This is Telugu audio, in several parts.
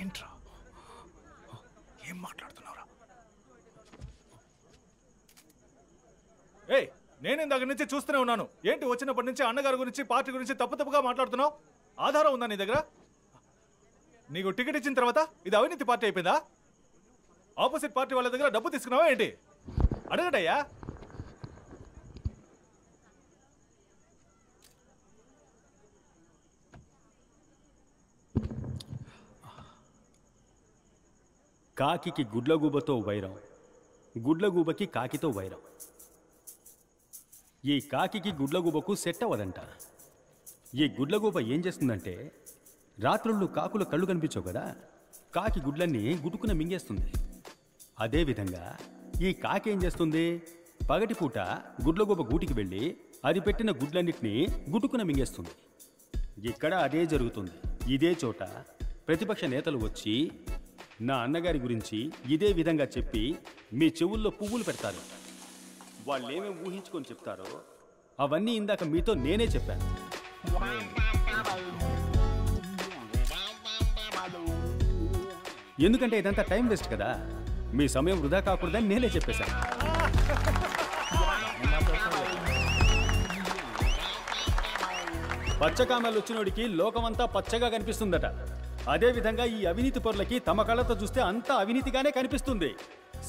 ఏంట్రా ఏం మాట్లాడుతున్నావురా? ఏయ్, నేను ఇందాక నుంచి చూస్తూనే ఉన్నాను. ఏంటి వచ్చినప్పటి నుంచి అన్నగారి గురించి పార్టీ గురించి తప్పుగా మాట్లాడుతున్నావు? ఆధారం ఉందా నీ దగ్గర? నీకు టికెట్ ఇచ్చిన తర్వాత ఇది అవినీతి పార్టీ అయిపోయిందా? ఆపోజిట్ పార్టీ వాళ్ళ దగ్గర డబ్బు తీసుకున్నావా ఏంటి? అడగటయ్యా. కాకికి గుడ్లగూబతో వైరం, గుడ్లగూబకి కాకితో వైరం. ఈ కాకికి గుడ్లగూబకు సెట్ అవ్వదంట. ఈ గుడ్లగూబ ఏం చేస్తుందంటే, రాత్రుళ్ళు కాకుల కళ్ళు కనిపించవు కదా, కాకి గుడ్లన్నీ గుటుకున మింగేస్తుంది. అదేవిధంగా ఈ కాకి ఏం చేస్తుంది, పగటిపూట గుడ్లగూబ గూటికి వెళ్ళి అది పెట్టిన గుడ్లన్నిటినీ గుటుకున మింగేస్తుంది. ఇక్కడ అదే జరుగుతుంది. ఇదే చోట ప్రతిపక్ష నేతలు వచ్చి నా అన్నగారి గురించి ఇదే విధంగా చెప్పి మీ చెవుల్లో పువ్వులు పెడతారు. వాళ్ళేమేమి ఊహించుకొని చెప్తారో అవన్నీ ఇందాక మీతో నేనే చెప్పాను. ఎందుకంటే ఇదంతా టైం వేస్ట్ కదా, మీ సమయం వృధా కాకూడదని నేనే చెప్పేశాను. పచ్చకామెలు వచ్చినోడికి లోకమంతా పచ్చగా కనిపిస్తుందట. అదేవిధంగా ఈ అవినీతి పరులకి తమ కళ్ళతో చూస్తే అంతా అవినీతిగానే కనిపిస్తుంది.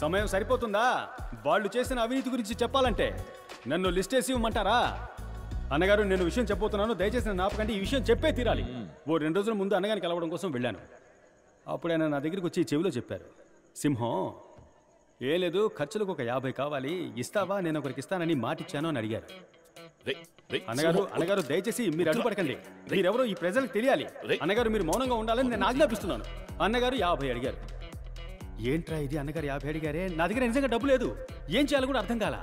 సమయం సరిపోతుందా వాళ్ళు చేసిన అవినీతి గురించి చెప్పాలంటే? నన్ను లిస్ట్ వేసి ఇవ్వమంటారా? అన్నగారు, నేను విషయం చెప్పబోతున్నాను, దయచేసి నాపకంటే ఈ విషయం చెప్పే తీరాలి. ఓ 2 రోజుల ముందు అన్నగారిని కలవడం కోసం వెళ్ళాను. అప్పుడు ఆయన నా దగ్గరికి వచ్చి చెవిలో చెప్పారు, సింహం ఏ లేదు, ఖర్చులకు ఒక 50 కావాలి, ఇస్తావా? నేను ఒకరికి ఇస్తానని మాటిచ్చాను అని అడిగారు. అన్నగారు దయచేసి మీరు అడ్డుపడకండి, మీరెవరో ఈ ప్రజలకు తెలియాలి. అన్నగారు మీరు మౌనంగా ఉండాలని నేను ఆజ్ఞాపిస్తున్నాను. అన్నగారు 50 అడిగారు. ఏంట్రా ఇది, అన్నగారు 50 అడిగారే, నా దగ్గర నిజంగా డబ్బు లేదు, ఏం చేయాలో కూడా అర్థం కాల.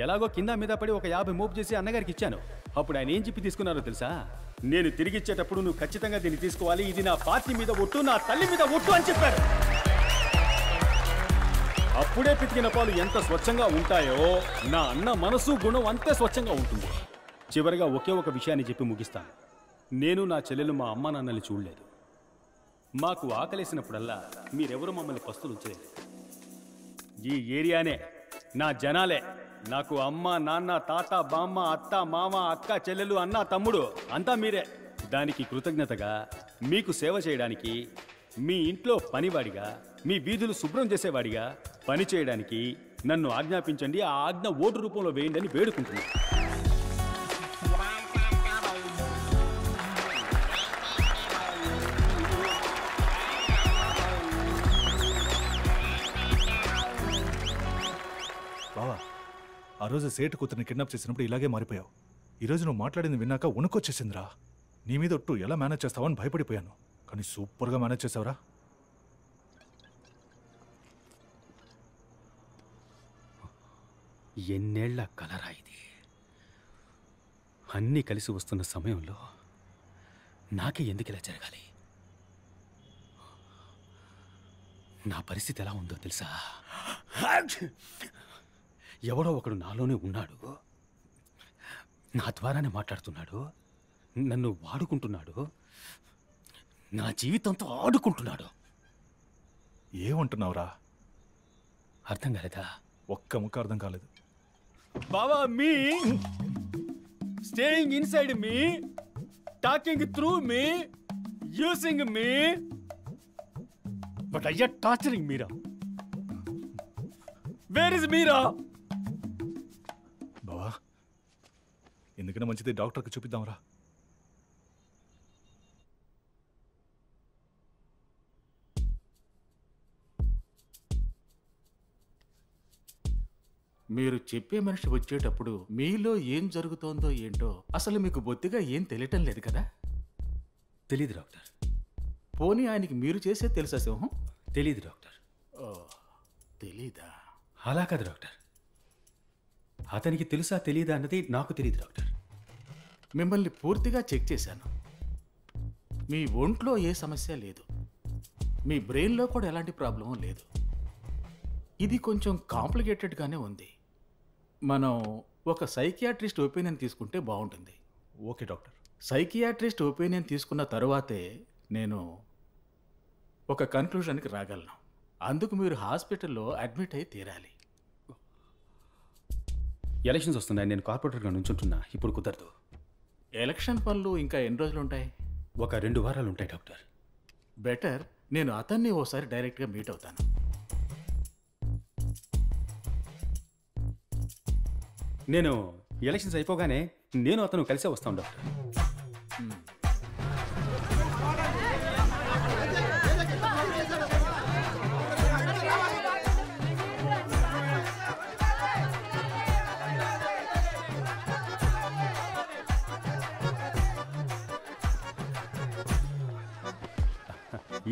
ఎలాగో కింద మీద పడి ఒక 50 మోపు చేసి అన్నగారికి ఇచ్చాను. అప్పుడు ఆయన ఏం చెప్పి తీసుకున్నారో తెలుసా? నేను తిరిగిచ్చేటప్పుడు నువ్వు ఖచ్చితంగా దీన్ని తీసుకోవాలి, ఇది నా పార్టీ మీద ఒట్టు, నా తల్లి మీద ఒట్టు అని చెప్పారు. అప్పుడే పితికిన పాలు ఎంత స్వచ్ఛంగా ఉంటాయో నా అన్న మనసు గుణం అంతే స్వచ్ఛంగా ఉంటుంది. చివరిగా ఒకే ఒక విషయాన్ని చెప్పి ముగిస్తాను. నేను నా చెల్లెలు మా అమ్మ నాన్నల్ని చూడలేదు. మాకు ఆకలేసినప్పుడల్లా మీరెవరు మమ్మల్ని పస్తులు ఉంచలేదు. ఈ ఏరియానే, నా జనాలే నాకు అమ్మ నాన్న తాత బామ్మ అత్త మామ అక్క చెల్లెలు అన్న తమ్ముడు అంతా మీరే. దానికి కృతజ్ఞతగా మీకు సేవ చేయడానికి, మీ ఇంట్లో పనివాడిగా, మీ వీధులు శుభ్రం చేసేవాడిగా పని చేయడానికి నన్ను ఆజ్ఞాపించండి. ఆ ఆజ్ఞ ఓటు రూపంలో వేయండి అని వేడుకుంటున్నాను. బావా, ఆ రోజు సేటు కూతురిని కిడ్నాప్ చేసినప్పుడు ఇలాగే మారిపోయావు. ఈరోజు నువ్వు మాట్లాడింది విన్నాక వణుకొచ్చేసిందిరా. నీ మీద ఒట్టు ఎలా మేనేజ్ చేస్తావని భయపడిపోయాను, కానీ సూపర్గా మేనేజ్ చేసావురా. ఎన్నేళ్ల కలరా ఇది. అన్నీ కలిసి వస్తున్న సమయంలో నాకే ఎందుకు ఇలా జరగాలి? నా పరిస్థితి ఎలా ఉందో తెలుసా? ఎవడో ఒకడు నాలోనే ఉన్నాడు, నా ద్వారానే మాట్లాడుతున్నాడు, నన్ను వాడుకుంటున్నాడు, నా జీవితంతో ఆడుకుంటున్నాడు. ఏమంటున్నావురా? అర్థం కాలేదా? ఒక్క ముక్క అర్థం కాలేదు. బావా, me staying inside me, talking through me, using me, but అయ్యా torturing Meera. Where is Meera? బావా, ఎందుకన్నా మంచిది డాక్టర్కి చూపిద్దాంరా. మీరు చెప్పే మనిషి వచ్చేటప్పుడు మీలో ఏం జరుగుతోందో ఏంటో అసలు మీకు బొత్తిగా ఏం తెలియటం లేదు కదా? తెలీదు డాక్టర్. పోనీ ఆయనకి మీరు చేసే తెలుసా సింహం? తెలీదు డాక్టర్. ఓ, తెలీదా? అలా కాదు డాక్టర్, అతనికి తెలుసా తెలీదా అన్నది నాకు తెలియదు డాక్టర్. మిమ్మల్ని పూర్తిగా చెక్ చేశాను. మీ ఒంట్లో ఏ సమస్య లేదు, మీ బ్రెయిన్లో కూడా ఎలాంటి ప్రాబ్లం లేదు. ఇది కొంచెం కాంప్లికేటెడ్గానే ఉంది. మనం ఒక సైకియాట్రిస్ట్ ఒపీనియన్ తీసుకుంటే బాగుంటుంది. Okay doctor. సైకియాట్రిస్ట్ ఒపీనియన్ తీసుకున్న తరువాతే నేను ఒక కన్క్లూజన్కి రాగలను. అందుకు మీరు హాస్పిటల్లో అడ్మిట్ అయి తీరాలి. ఎలక్షన్స్ వస్తున్నాయి, నేను కార్పొరేటర్గా నుంచుంటున్నా, ఇప్పుడు కుదరదు. ఎలక్షన్ పనులు ఇంకా ఎన్ని రోజులు ఉంటాయి? ఒక 2 వారాలు ఉంటాయి డాక్టర్. బెటర్ నేను అతన్ని ఓసారి డైరెక్ట్గా మీట్ అవుతాను. నేను ఎలక్షన్స్ అయిపోగానే నేను అతను కలిసే వస్తాను డాక్టర్.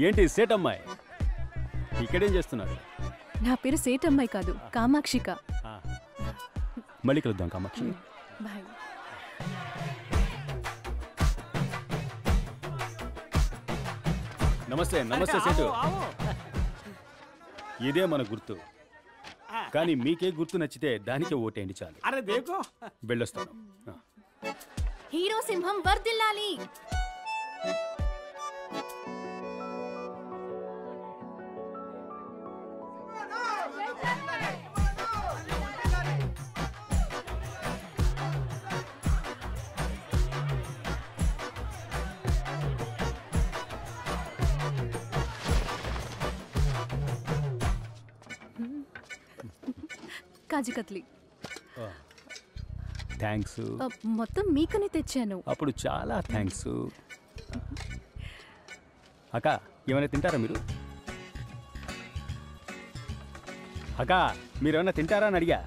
ఏంటి సేటమ్మాయి ఇక్కడేం చేస్తున్నారు? నా పేరు సేటమ్మాయి కాదు, కామాక్షిక. మళ్ళీ కలుద్దాం కామాక్షి. బాయ్. నమస్తే. నమస్తే సేటు. ఇదే మన గుర్తు, కానీ మీకే గుర్తు నచ్చితే దానికే ఓటేయండి చాలు. వెళ్ళొస్తాను. హీరో సింహం వర్ధిల్లాలి. కాజు కత్లీ. థ్యాంక్స్. మొత్తం మీకనే తెచ్చాను. అప్పుడు చాలా థ్యాంక్స్. అక్క ఏమైనా తింటారా మీరు? అక్క మీరేమైనా తింటారా అని అడిగా.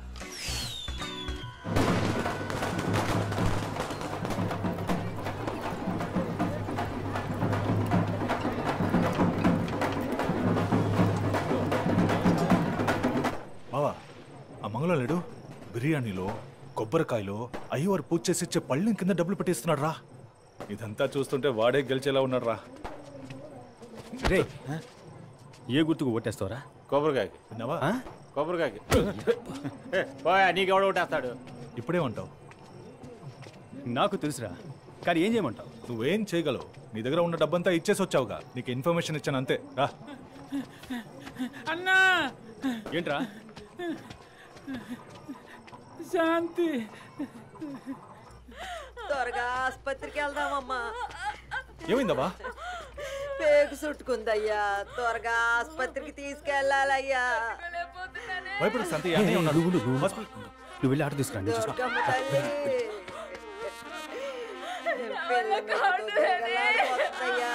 బావా ఆ మంగళం లేడు, బిర్యానీలో కొబ్బరికాయలో అయ్యవారు పూజ చేసి ఇచ్చే పళ్ళెం కింద డబ్బులు పెట్టేస్తున్నాడు రా. ఇదంతా చూస్తుంటే వాడే గెలిచేలా ఉన్నాడు రా. రే ఏ గుర్తుకు ఓటేస్తావరా? కొబ్బరికాయకి. విన్నావా? కొబ్బరికాయకి నీకెవడ ఓటేస్తాడు? ఇప్పుడేమంటావు? నాకు తెలుసురా, కానీ ఏం చేయమంటావు? నువ్వేం చేయగలవు? నీ దగ్గర ఉన్న డబ్బంతా ఇచ్చేసి వచ్చావుగా, నీకు ఇన్ఫర్మేషన్ ఇచ్చాను అంతే. రా. అన్నా ఏంట్రా? శాంతి, త్వరగా ఆసుపత్రికి వెళ్దామమ్మా. ఏమైందమ్మా? పేగు చుట్టుకుందయ్యా, త్వరగా ఆసుపత్రికి తీసుకెళ్ళాలయ్యా. భయపడు సంతి, అన్నయ్య ఉన్నాడు. నువ్వు వెళ్ళి ఆట తీసుకురండి. దుర్గమ్మ తల్లి, పిల్ల మెట్టుతో తిరగలాడిపోతుందయ్యా.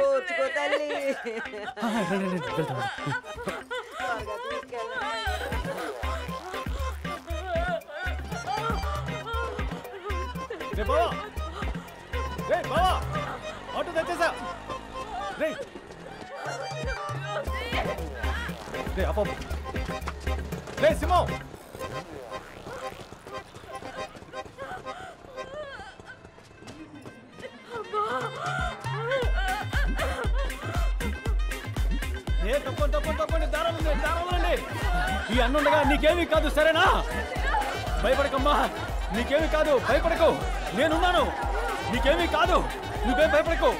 ఓర్చుకో తల్లి, త్వరగా తీసుకెళ్ళాలయ్యా. రే బావా, రే బావా, ఆటో తెచ్చేసా. రే రే అప్ప, రే సింహం. తప్పండి దారాలండి. ఈ అన్నుండగా నీకేమీ కాదు, సరేనా? భయపడకమ్మా, నీకేమీ కాదు, భయపడకు, నేనున్నాను. నీకేమీ కాదు, నువ్వేం భయపడకు,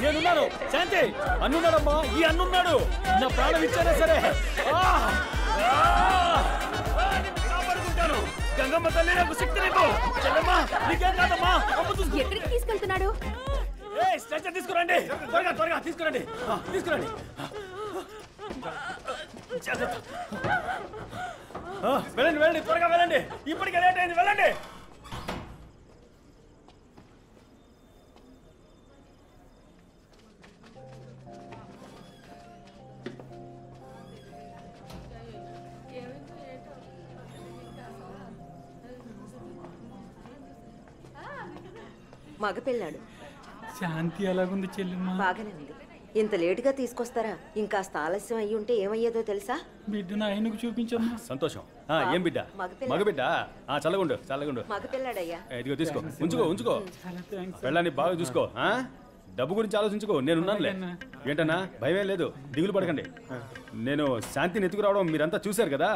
నేనున్నాను. శాంతి, అన్నున్నాడమ్మా, ఈ అన్నున్నాడు. నా ప్రాణం ఇచ్చానే సరే కాపాడుకుంటాను. గంగమ్మ తల్లి నాకు శక్తి నీకు. చెల్లమ్మా నీకేం కాదమ్మా. ఎక్కడికి తీసుకెళ్తున్నాడు? స్ట్రెచర్ తీసుకురండి, త్వరగా త్వరగా తీసుకురండి, తీసుకురండి. వెళ్ళండి వెళ్ళండి, త్వరగా వెళ్ళండి, ఇప్పటికే లేట్ అయింది, వెళ్ళండి. మగపిల్లాడు. శాంతి ఎలాగుంది చెల్లెమ్మ? బాగానే ఉంది. ఇంత లేటుగా తీసుకొస్తారా? ఇంకాస్త ఆలస్యం అయ్యి ఉంటే ఏమయ్యేదో తెలుసా? బిడ్డను ఆయనకు చూపించమ్మా. సంతోషం. ఏం బిడ్డ? మగపిల్ల. మగబిడ్డ. చల్లగుండు చల్లగుండు. మగపిల్లాడయ్యా. ఇదిగో తీసుకో, ఉంచుకో ఉంచుకో. చాలా థ్యాంక్స్. వెళ్ళాన్ని బాగా చూసుకో. డబ్బు గురించి ఆలోచించుకో, నేనున్నానులే. ఏంటన్నా భయమే లేదు, దిగులు పడకండి. నేను శాంతిని ఎత్తుకురావడం మీరంతా చూశారు కదా.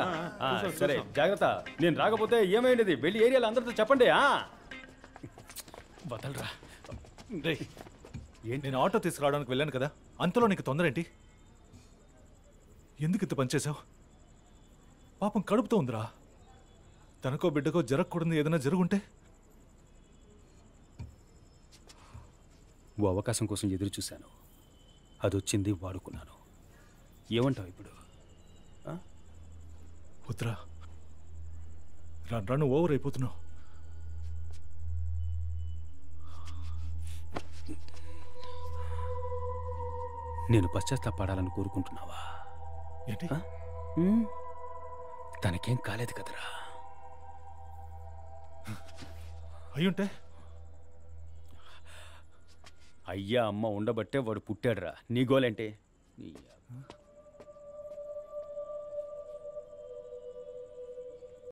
సరే జాగ్రత్త. నేను రాకపోతే ఏమైంది? వెళ్ళి ఏరియాలో అందరితో చెప్పండి. వదలరా. నేను ఆటో తీసుకురావడానికి వెళ్ళాను కదా, అంతలో నీకు తొందర ఏంటి? ఎందుకు ఇంత పనిచేశావు? పాపం కడుపుతో ఉందిరా. తనకో బిడ్డకో జరగకూడదు ఏదైనా జరుగుంటే. ఓ అవకాశం కోసం ఎదురు చూశాను, అది వచ్చింది, వాడుకున్నాను. ఏమంటావు ఇప్పుడు? వద్దురా, రాను ఓవర్ అయిపోతున్నావు. నేను పశ్చాత్తాపడాలని కోరుకుంటున్నావా? ఏంటి? తనకేం కాలేదు కదరా. అయ్యుంటే? అయ్యా అమ్మ ఉండబట్టే వాడు పుట్టాడురా. నీ గోలేంటి?